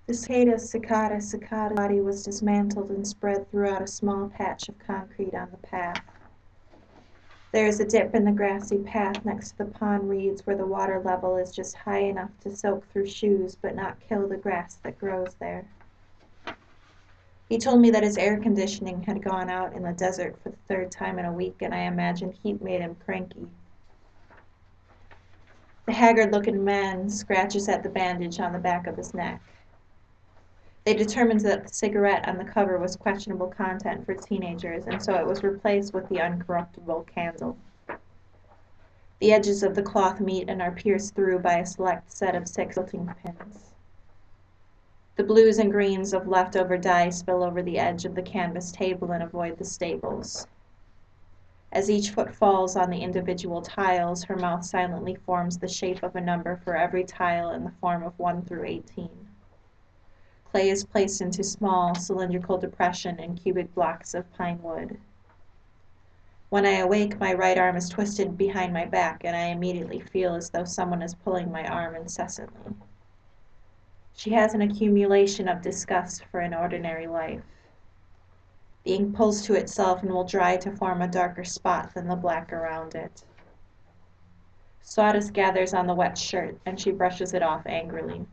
The cicada body was dismantled and spread throughout a small patch of concrete on the path. There is a dip in the grassy path next to the pond reeds where the water level is just high enough to soak through shoes but not kill the grass that grows there. He told me that his air conditioning had gone out in the desert for the third time in a week, and I imagined heat made him cranky. The haggard-looking man scratches at the bandage on the back of his neck. They determined that the cigarette on the cover was questionable content for teenagers, and so it was replaced with the uncorruptible candle. The edges of the cloth meet and are pierced through by a select set of 6 quilting pins. The blues and greens of leftover dye spill over the edge of the canvas table and avoid the staples. As each foot falls on the individual tiles, her mouth silently forms the shape of a number for every tile in the form of 1 through 18. Clay is placed into small, cylindrical depression in cubic blocks of pine wood. When I awake, my right arm is twisted behind my back, and I immediately feel as though someone is pulling my arm incessantly. She has an accumulation of disgust for an ordinary life. The ink pulls to itself and will dry to form a darker spot than the black around it. Sawdust gathers on the wet shirt, and she brushes it off angrily.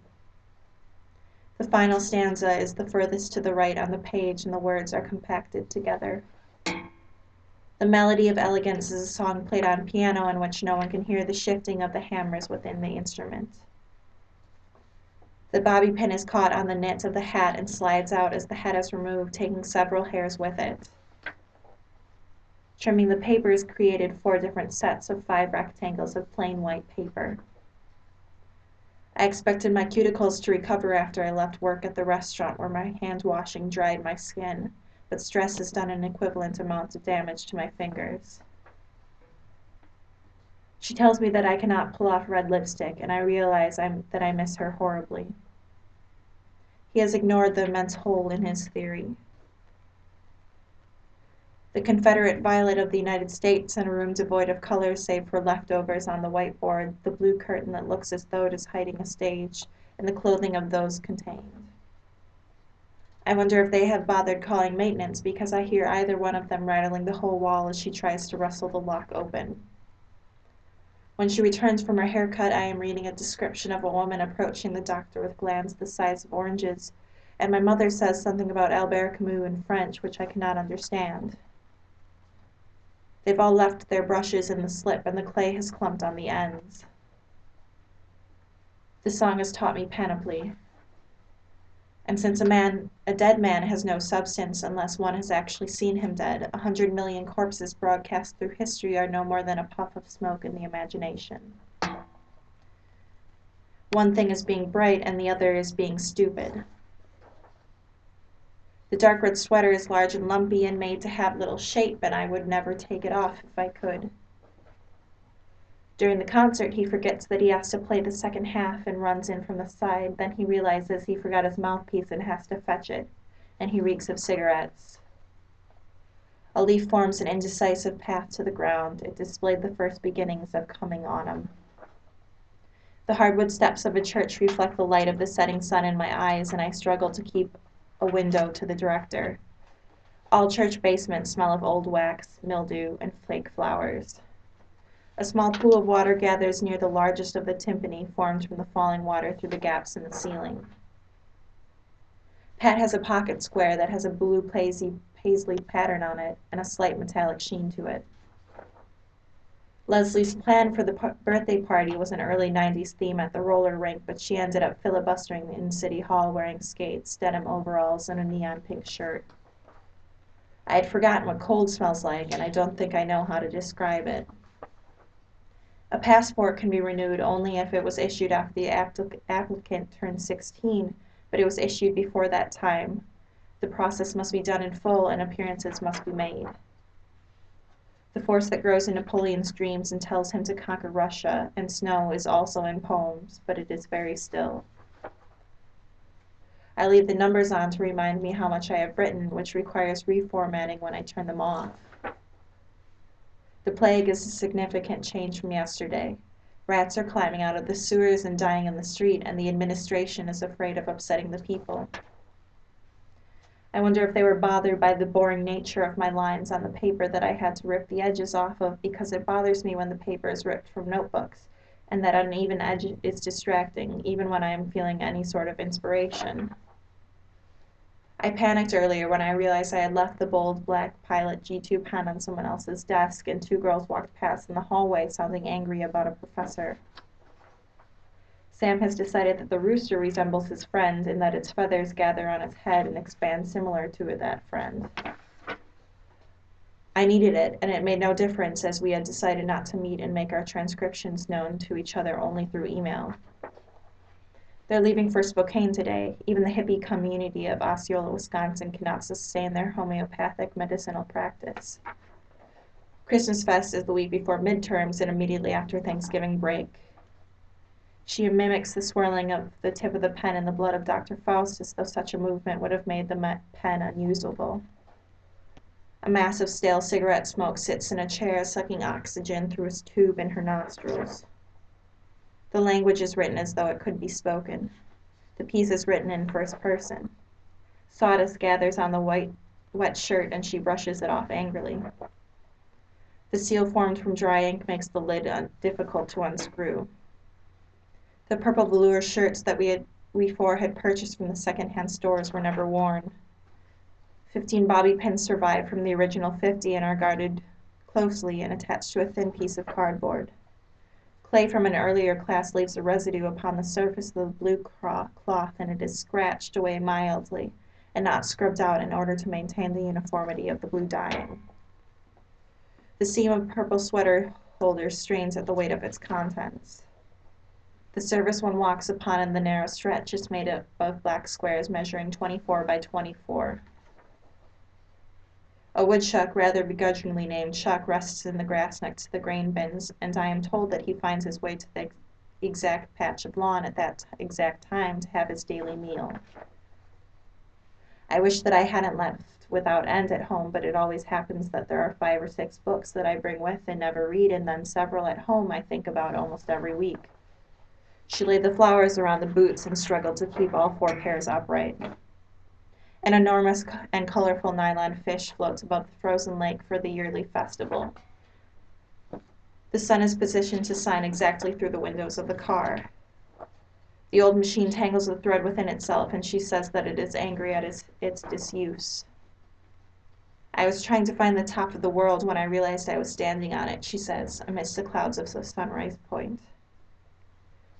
The final stanza is the furthest to the right on the page, and the words are compacted together. The melody of elegance is a song played on piano in which no one can hear the shifting of the hammers within the instrument. The bobby pin is caught on the knit of the hat and slides out as the head is removed, taking several hairs with it. Trimming the papers created 4 different sets of 5 rectangles of plain white paper. I expected my cuticles to recover after I left work at the restaurant where my hand washing dried my skin, but stress has done an equivalent amount of damage to my fingers. She tells me that I cannot pull off red lipstick, and I realize that I miss her horribly. He has ignored the immense hole in his theory. The Confederate violet of the United States in a room devoid of color save for leftovers on the whiteboard, the blue curtain that looks as though it is hiding a stage, and the clothing of those contained. I wonder if they have bothered calling maintenance, because I hear either one of them rattling the whole wall as she tries to wrestle the lock open. When she returns from her haircut, I am reading a description of a woman approaching the doctor with glands the size of oranges, and my mother says something about Albert Camus in French, which I cannot understand. They've all left their brushes in the slip, and the clay has clumped on the ends. The song has taught me panoply. And since a dead man has no substance unless one has actually seen him dead, 100 million corpses broadcast through history are no more than a puff of smoke in the imagination. One thing is being bright, and the other is being stupid. The dark red sweater is large and lumpy and made to have little shape, and I would never take it off if I could. During the concert, he forgets that he has to play the second half and runs in from the side. Then he realizes he forgot his mouthpiece and has to fetch it, and he reeks of cigarettes. A leaf forms an indecisive path to the ground. It displayed the first beginnings of coming autumn. The hardwood steps of a church reflect the light of the setting sun in my eyes, and I struggle to keep a window to the director. All church basements smell of old wax, mildew, and flake flowers. A small pool of water gathers near the largest of the timpani formed from the falling water through the gaps in the ceiling. Pat has a pocket square that has a blue paisley pattern on it and a slight metallic sheen to it. Leslie's plan for the birthday party was an early 90s theme at the roller rink, but she ended up filibustering in City Hall wearing skates, denim overalls, and a neon pink shirt. I had forgotten what cold smells like, and I don't think I know how to describe it. A passport can be renewed only if it was issued after the applicant turned 16, but it was issued before that time. The process must be done in full, and appearances must be made. The force that grows in Napoleon's dreams and tells him to conquer Russia and snow is also in poems, but it is very still. I leave the numbers on to remind me how much I have written, which requires reformatting when I turn them off. The plague is a significant change from yesterday. Rats are climbing out of the sewers and dying in the street, and the administration is afraid of upsetting the people. I wonder if they were bothered by the boring nature of my lines on the paper that I had to rip the edges off of, because it bothers me when the paper is ripped from notebooks, and that uneven edge is distracting, even when I am feeling any sort of inspiration. I panicked earlier when I realized I had left the bold black Pilot G2 pen on someone else's desk, and two girls walked past in the hallway sounding angry about a professor. Sam has decided that the rooster resembles his friend in that its feathers gather on its head and expand similar to that friend. I needed it, and it made no difference as we had decided not to meet and make our transcriptions known to each other only through email. They're leaving for Spokane today. Even the hippie community of Osceola, Wisconsin cannot sustain their homeopathic medicinal practice. Christmas Fest is the week before midterms and immediately after Thanksgiving break. She mimics the swirling of the tip of the pen in the blood of Dr. Faust, as though such a movement would have made the pen unusable. A mass of stale cigarette smoke sits in a chair, sucking oxygen through a tube in her nostrils. The language is written as though it could be spoken. The piece is written in first person. Sawdust gathers on the wet shirt, and she brushes it off angrily. The seal formed from dry ink makes the lid difficult to unscrew. The purple velour shirts that we four had purchased from the second-hand stores were never worn. 15 bobby pins survive from the original 50 and are guarded closely and attached to a thin piece of cardboard. Clay from an earlier class leaves a residue upon the surface of the blue cloth, and it is scratched away mildly and not scrubbed out in order to maintain the uniformity of the blue dyeing. The seam of purple sweater holder strains at the weight of its contents. The surface one walks upon in the narrow stretch is made up of black squares measuring 24 by 24. A woodchuck, rather begrudgingly named Chuck, rests in the grass next to the grain bins, and I am told that he finds his way to the exact patch of lawn at that exact time to have his daily meal. I wish that I hadn't left without end at home, but it always happens that there are 5 or 6 books that I bring with and never read, and then several at home I think about almost every week. She laid the flowers around the boots and struggled to keep all 4 pairs upright. An enormous and colorful nylon fish floats above the frozen lake for the yearly festival. The sun is positioned to shine exactly through the windows of the car. The old machine tangles the thread within itself, and she says that it is angry at its disuse. I was trying to find the top of the world when I realized I was standing on it, she says, amidst the clouds of the Sunrise Point.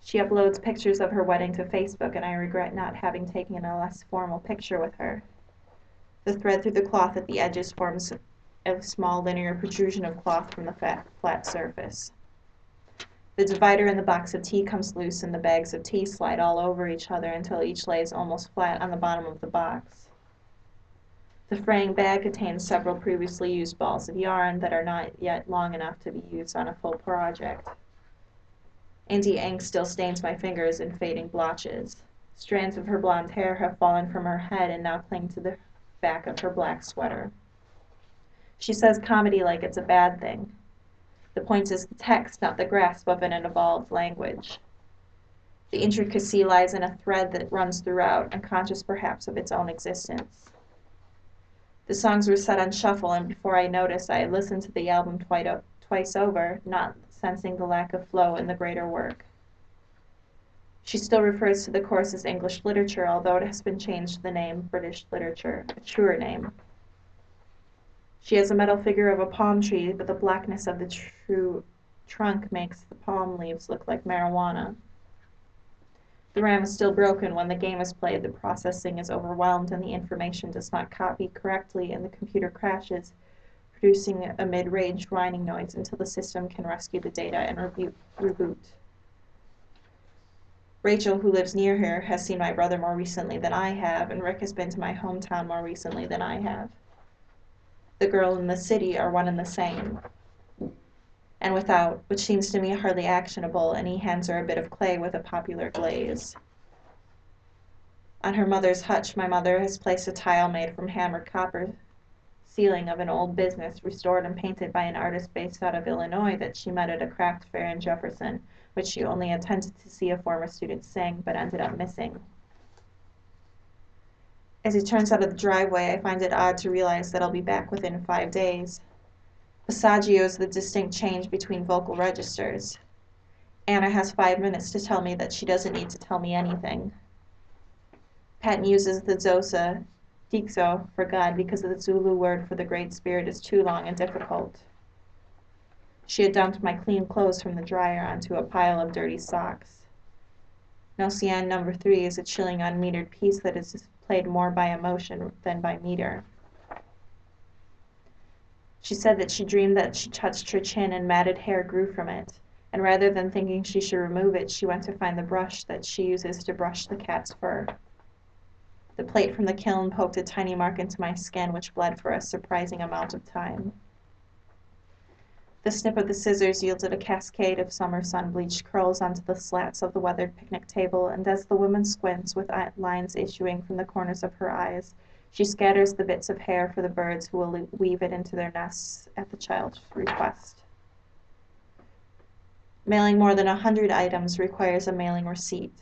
She uploads pictures of her wedding to Facebook, and I regret not having taken a less formal picture with her. The thread through the cloth at the edges forms a small linear protrusion of cloth from the flat surface. The divider in the box of tea comes loose, and the bags of tea slide all over each other until each lays almost flat on the bottom of the box. The fraying bag contains several previously used balls of yarn that are not yet long enough to be used on a full project. Anti-ink still stains my fingers in fading blotches. Strands of her blonde hair have fallen from her head and now cling to the back of her black sweater. She says comedy like it's a bad thing. The point is the text, not the grasp of an evolved language. The intricacy lies in a thread that runs throughout, unconscious perhaps of its own existence. The songs were set on shuffle, and before I noticed, I had listened to the album twice over, not sensing the lack of flow in the greater work. She still refers to the course as English literature, although it has been changed to the name British literature, a truer name. She has a metal figure of a palm tree, but the blackness of the true trunk makes the palm leaves look like marijuana. The RAM is still broken when the game is played, the processing is overwhelmed, and the information does not copy correctly, and the computer crashes, producing a mid-range grinding noise until the system can rescue the data and reboot. Rachel, who lives near here, has seen my brother more recently than I have, and Rick has been to my hometown more recently than I have. The girl and the city are one and the same. And without, which seems to me hardly actionable, and he hands her a bit of clay with a popular glaze. On her mother's hutch, my mother has placed a tile made from hammered copper ceiling of an old business restored and painted by an artist based out of Illinois that she met at a craft fair in Jefferson, which she only attempted to see a former student sing, but ended up missing. As he turns out of the driveway, I find it odd to realize that I'll be back within 5 days. Passaggio is the distinct change between vocal registers. Anna has 5 minutes to tell me that she doesn't need to tell me anything. Patton uses the Xhosa, Dixo, for God because the Zulu word for the Great Spirit is too long and difficult. She had dumped my clean clothes from the dryer onto a pile of dirty socks. Nocian No. 3 is a chilling unmetered piece that is played more by emotion than by meter. She said that she dreamed that she touched her chin and matted hair grew from it, and rather than thinking she should remove it, she went to find the brush that she uses to brush the cat's fur. The plate from the kiln poked a tiny mark into my skin, which bled for a surprising amount of time. The snip of the scissors yielded a cascade of summer sun-bleached curls onto the slats of the weathered picnic table, and as the woman squints, with lines issuing from the corners of her eyes, she scatters the bits of hair for the birds who will weave it into their nests at the child's request. Mailing more than 100 items requires a mailing receipt.